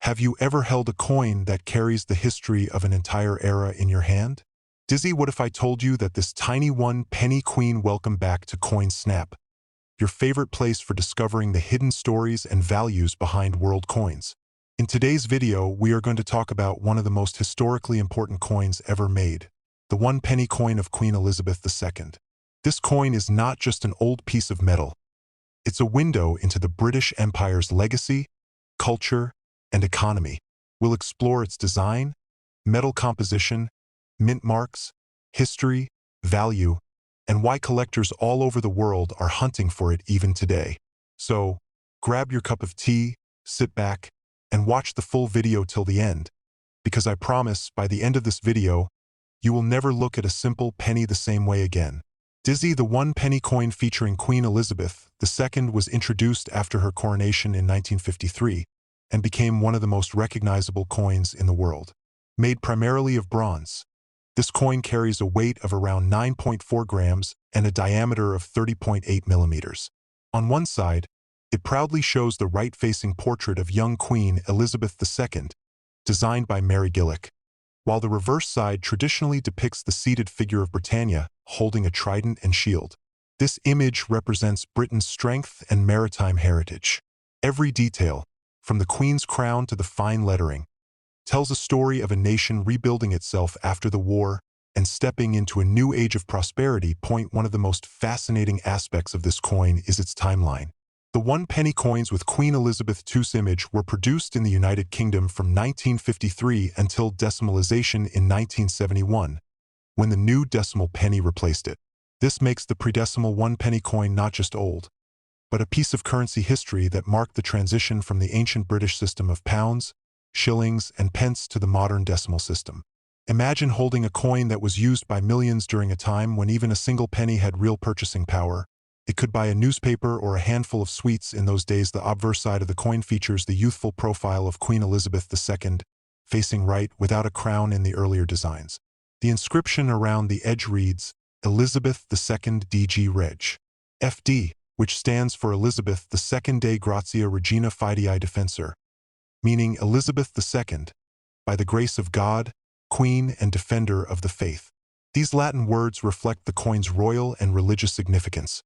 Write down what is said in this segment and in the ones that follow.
Have you ever held a coin that carries the history of an entire era in your hand? Dizzy, what if I told you that this tiny one penny queen? Welcome back to Coin Snap, your favorite place for discovering the hidden stories and values behind world coins. In today's video, we are going to talk about one of the most historically important coins ever made, the 1 penny coin of Queen Elizabeth II. This coin is not just an old piece of metal. It's a window into the British Empire's legacy, culture, and economy. We'll explore its design, metal composition, mint marks, history, value, and why collectors all over the world are hunting for it even today. So, grab your cup of tea, sit back, and watch the full video till the end, because I promise by the end of this video, you will never look at a simple penny the same way again. Dizzy, the 1 penny coin featuring Queen Elizabeth II was introduced after her coronation in 1953 and became one of the most recognizable coins in the world. Made primarily of bronze, this coin carries a weight of around 9.4 grams and a diameter of 30.8 millimeters. On one side, it proudly shows the right-facing portrait of young Queen Elizabeth II, designed by Mary Gillick, while the reverse side traditionally depicts the seated figure of Britannia holding a trident and shield. This image represents Britain's strength and maritime heritage. Every detail, from the Queen's crown to the fine lettering, tells a story of a nation rebuilding itself after the war and stepping into a new age of prosperity. One of the most fascinating aspects of this coin is its timeline. The 1 penny coins with Queen Elizabeth II's image were produced in the United Kingdom from 1953 until decimalization in 1971, when the new decimal penny replaced it. This makes the pre-decimal 1 penny coin not just old, but a piece of currency history that marked the transition from the ancient British system of pounds, shillings, and pence to the modern decimal system. Imagine holding a coin that was used by millions during a time when even a single penny had real purchasing power. It could buy a newspaper or a handful of sweets. In those days, the obverse side of the coin features the youthful profile of Queen Elizabeth II, facing right without a crown in the earlier designs. The inscription around the edge reads, Elizabeth II DG Reg. FD, which stands for Elizabeth II de Gratia Regina Fidei Defensor, meaning Elizabeth II, by the grace of God, Queen and Defender of the Faith. These Latin words reflect the coin's royal and religious significance,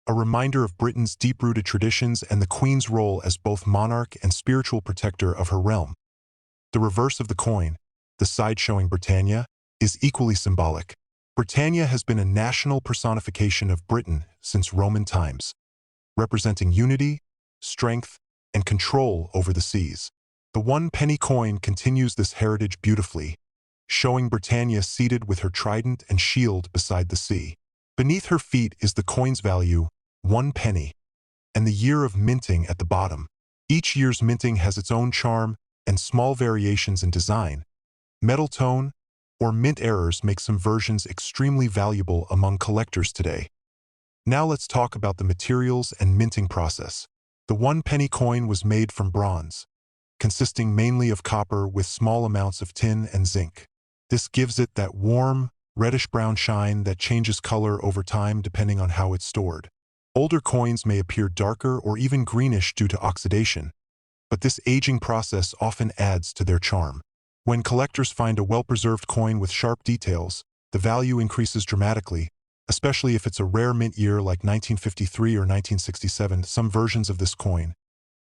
a reminder of Britain's deep-rooted traditions and the Queen's role as both monarch and spiritual protector of her realm. The reverse of the coin, the side showing Britannia, is equally symbolic. Britannia has been a national personification of Britain since Roman times, representing unity, strength, and control over the seas. The 1 penny coin continues this heritage beautifully, showing Britannia seated with her trident and shield beside the sea. Beneath her feet is the coin's value, 1 penny, and the year of minting at the bottom. Each year's minting has its own charm, and small variations in design, metal tone, or mint errors make some versions extremely valuable among collectors today. Now let's talk about the materials and minting process. The 1 penny coin was made from bronze, consisting mainly of copper with small amounts of tin and zinc. This gives it that warm, reddish-brown shine that changes color over time depending on how it's stored. Older coins may appear darker or even greenish due to oxidation, but this aging process often adds to their charm. When collectors find a well-preserved coin with sharp details, the value increases dramatically, especially if it's a rare mint year like 1953 or 1967. Some versions of this coin,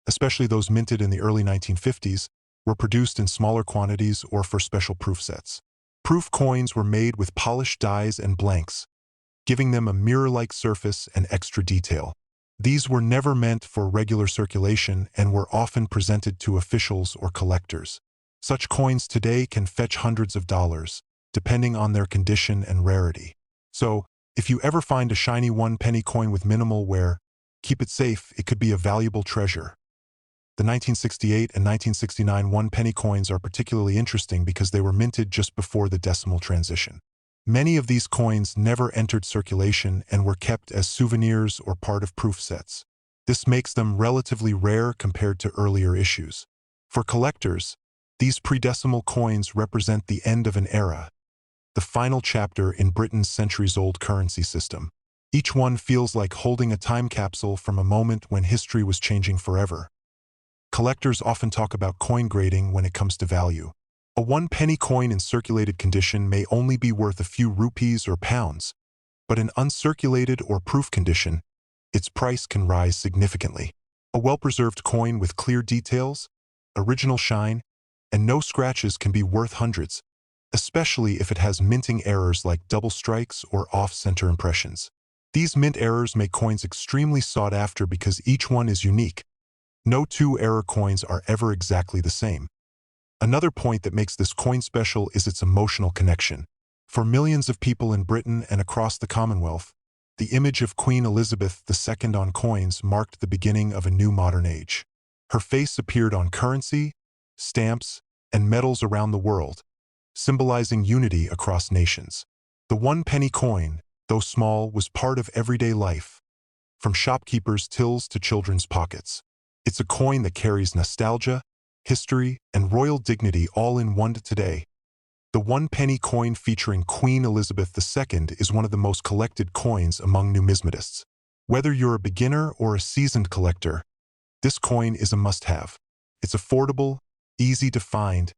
especially those minted in the early 1950s, were produced in smaller quantities or for special proof sets. Proof coins were made with polished dies and blanks, giving them a mirror-like surface and extra detail. These were never meant for regular circulation and were often presented to officials or collectors. Such coins today can fetch hundreds of dollars, depending on their condition and rarity. So, if you ever find a shiny 1 penny coin with minimal wear, keep it safe. It could be a valuable treasure. The 1968 and 1969 1 penny coins are particularly interesting because they were minted just before the decimal transition. Many of these coins never entered circulation and were kept as souvenirs or part of proof sets. This makes them relatively rare compared to earlier issues. For collectors, these pre-decimal coins represent the end of an era, the final chapter in Britain's centuries-old currency system. Each one feels like holding a time capsule from a moment when history was changing forever. Collectors often talk about coin grading when it comes to value. A one-penny coin in circulated condition may only be worth a few rupees or pounds, but in uncirculated or proof condition, its price can rise significantly. A well-preserved coin with clear details, original shine, and no scratches can be worth hundreds, especially if it has minting errors like double strikes or off-center impressions. These mint errors make coins extremely sought after because each one is unique. No two error coins are ever exactly the same. Another point that makes this coin special is its emotional connection. For millions of people in Britain and across the Commonwealth, the image of Queen Elizabeth II on coins marked the beginning of a new modern age. Her face appeared on currency, stamps, and medals around the world, symbolizing unity across nations. The one-penny coin, though small, was part of everyday life, from shopkeepers' tills to children's pockets. It's a coin that carries nostalgia, history, and royal dignity all in one today. The one-penny coin featuring Queen Elizabeth II is one of the most collected coins among numismatists. Whether you're a beginner or a seasoned collector, this coin is a must-have. It's affordable, easy to find,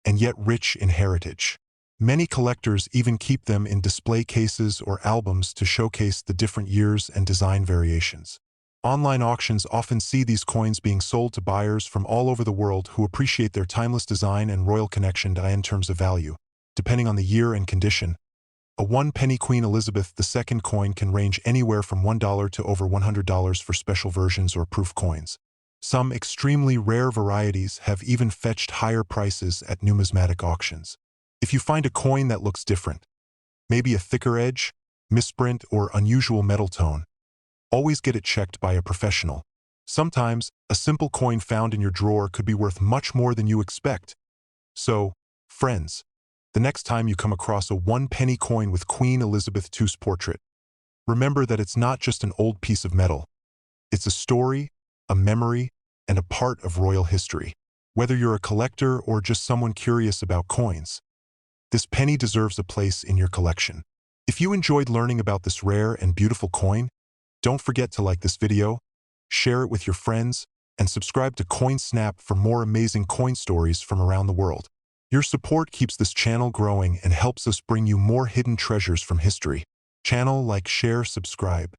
and yet rich in heritage. Many collectors even keep them in display cases or albums to showcase the different years and design variations. Online auctions often see these coins being sold to buyers from all over the world who appreciate their timeless design and royal connection in terms of value. Depending on the year and condition, a one-penny Queen Elizabeth II coin can range anywhere from $1 to over $100 for special versions or proof coins. Some extremely rare varieties have even fetched higher prices at numismatic auctions. If you find a coin that looks different, maybe a thicker edge, misprint, or unusual metal tone, always get it checked by a professional. Sometimes, a simple coin found in your drawer could be worth much more than you expect. So, friends, the next time you come across a one-penny coin with Queen Elizabeth II's portrait, remember that it's not just an old piece of metal. It's a story, a memory, and a part of royal history. Whether you're a collector or just someone curious about coins, this penny deserves a place in your collection. If you enjoyed learning about this rare and beautiful coin, don't forget to like this video, share it with your friends, and subscribe to CoinSnap for more amazing coin stories from around the world. Your support keeps this channel growing and helps us bring you more hidden treasures from history. Channel, like, share, subscribe.